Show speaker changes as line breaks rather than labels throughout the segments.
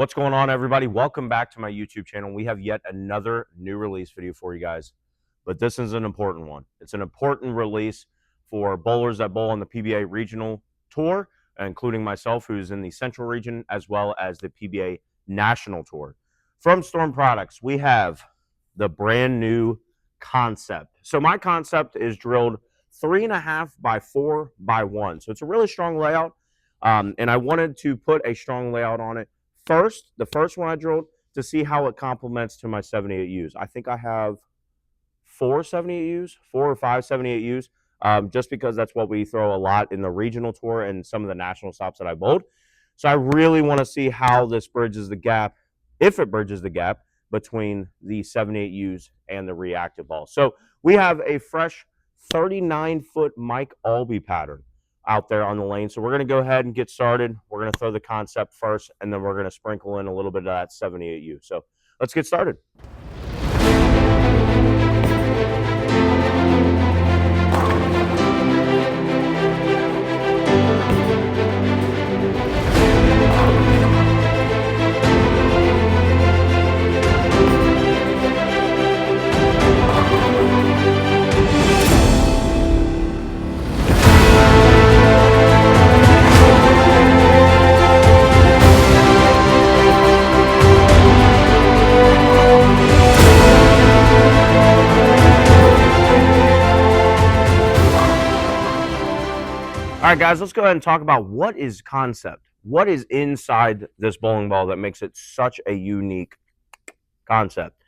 What's going on, everybody? Welcome back to my YouTube channel. We have yet another new release video for you guys, but this is an important one. It's an important release for bowlers that bowl on the PBA Regional Tour, including myself, who's in the Central Region, as well as the PBA National Tour. From Storm Products, we have the brand new Concept. So my Concept is drilled 3.5 by 4 by 1. So it's a really strong layout, and I wanted to put a strong layout on it. The first one I drilled to see how it complements to my 78Us. I think I have 4 78Us, 4 or 5 78Us, just because that's what we throw a lot in the regional tour and some of the national stops that I bowled. So I really want to see how this bridges the gap, if it bridges the gap, between the 78Us and the reactive ball. So we have a fresh 39-foot Mike Albee pattern out there on the lane. So we're going to go ahead and get started. We're going to throw the Concept first, and then we're going to sprinkle in a little bit of that 78U. So let's get started. All right, guys, let's go ahead and talk about what is Concept. What is inside this bowling ball that makes it such a unique concept?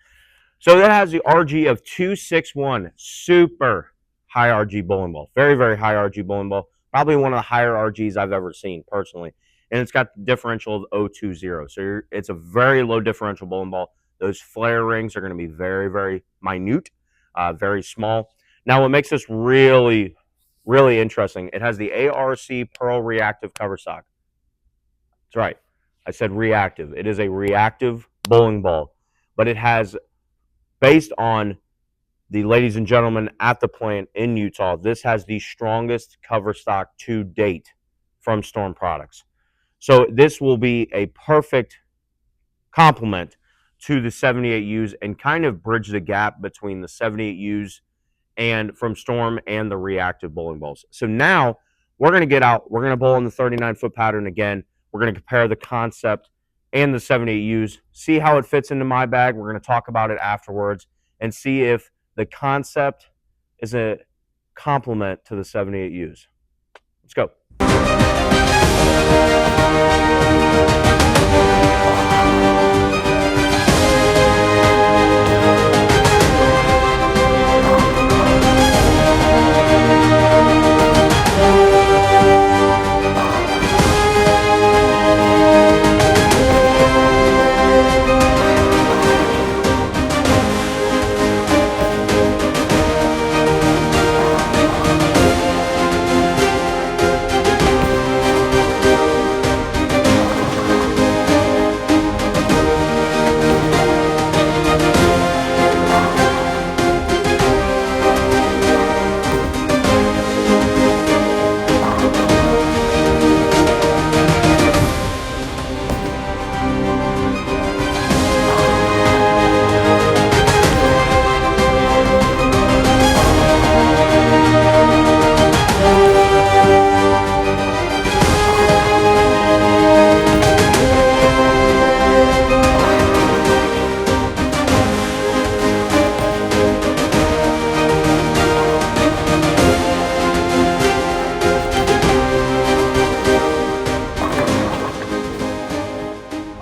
So that has the RG of 261, super high RG bowling ball. Very, very high RG bowling ball. Probably one of the higher RGs I've ever seen personally. And it's got the differential of 020. So it's a very low differential bowling ball. Those flare rings are going to be very, very minute, very small. Now, what makes this really interesting, it has the ARC Pearl Reactive Coverstock. That's right. I said reactive. It is a reactive bowling ball, but it has, based on the ladies and gentlemen at the plant in Utah, this has the strongest cover stock to date from Storm Products. So this will be a perfect complement to the 78Us and kind of bridge the gap between the 78Us and from Storm and the reactive bowling balls. So now we're going to get out. We're going to bowl in the 39-foot pattern again. We're going to compare the Concept and the 78Us, see how it fits into my bag. We're going to talk about it afterwards and see if the Concept is a complement to the 78Us. Let's go.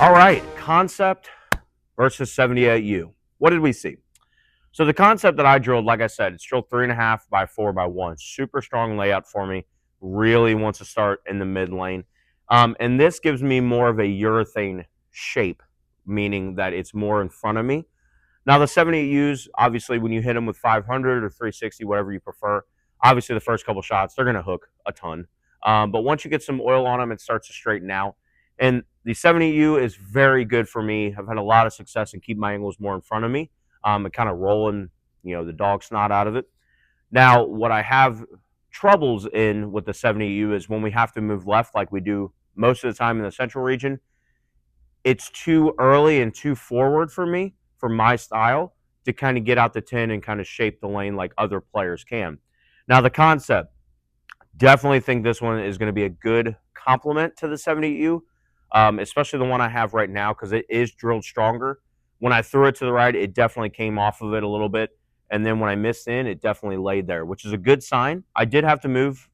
All right, Concept versus 78U. What did we see? So the Concept that I drilled, like I said, it's drilled 3.5 by 4 by 1. Super strong layout for me. Really wants to start in the mid lane. And this gives me more of a urethane shape, meaning that it's more in front of me. Now the 78Us, obviously when you hit them with 500 or 360, whatever you prefer, obviously the first couple shots, they're going to hook a ton. But once you get some oil on them, it starts to straighten out. And the 70U is very good for me. I've had a lot of success in keeping my angles more in front of me and kind of rolling, the dog snot out of it. Now, what I have troubles in with the 70U is when we have to move left like we do most of the time in the central region, it's too early and too forward for me, for my style, to kind of get out the tin and kind of shape the lane like other players can. Now, the concept, definitely think this one is going to be a good complement to the 78U, especially the one I have right now because it is drilled stronger. When I threw it to the right, it definitely came off of it a little bit. And then when I missed in, it definitely laid there, which is a good sign. I did have to move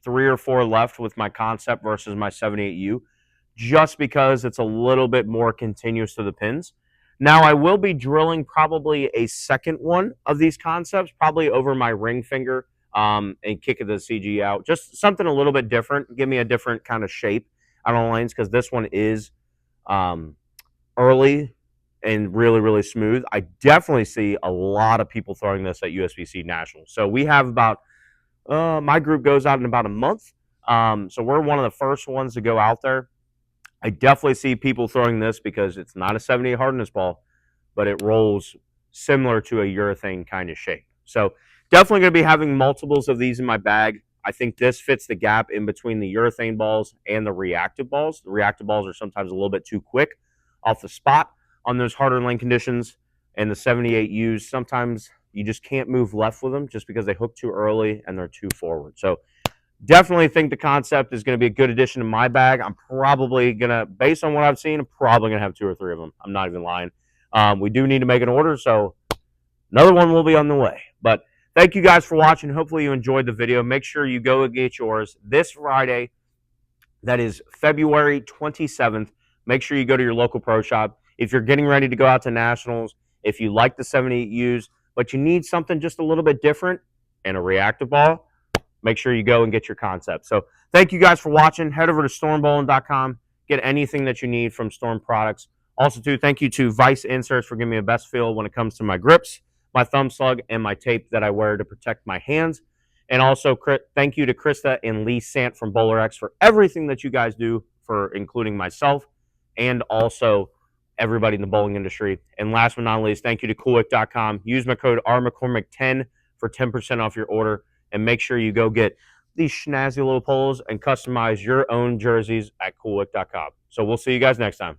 3 or 4 left with my concept versus my 78U just because it's a little bit more continuous to the pins. Now, I will be drilling probably a second one of these concepts, probably over my ring finger, and kicking the CG out. Just something a little bit different. Give me a different kind of shape out on lanes because this one is um, early and really, really smooth. I definitely see a lot of people throwing this at USBC Nationals. So we have about, my group goes out in about a month. So we're one of the first ones to go out there. I definitely see people throwing this because it's not a 78 hardness ball, but it rolls similar to a urethane kind of shape. So definitely going to be having multiples of these in my bag. I think this fits the gap in between the urethane balls and the reactive balls. The reactive balls are sometimes a little bit too quick off the spot on those harder lane conditions, and the 78Us, sometimes you just can't move left with them just because they hook too early and they're too forward. So definitely think the concept is going to be a good addition to my bag. I'm probably going to, based on what I've seen, I'm probably going to have 2 or 3 of them. I'm not even lying. We do need to make an order, so another one will be on the way. But thank you guys for watching. Hopefully you enjoyed the video. Make sure you go and get yours this Friday. That is February 27th. Make sure you go to your local pro shop. If you're getting ready to go out to nationals, if you like the 78Us, but you need something just a little bit different and a reactive ball, make sure you go and get your concept. So thank you guys for watching. Head over to stormbowling.com. Get anything that you need from Storm products. Also, too, thank you to Vice Inserts for giving me a best feel when it comes to my grips, my thumb slug, and my tape that I wear to protect my hands. And also, thank you to Krista and Lee Sant from BowlerX for everything that you guys do for including myself and also everybody in the bowling industry. And last but not least, thank you to coolwick.com. Use my code RMcCormick10 for 10% off your order. And make sure you go get these snazzy little polos and customize your own jerseys at coolwick.com. So we'll see you guys next time.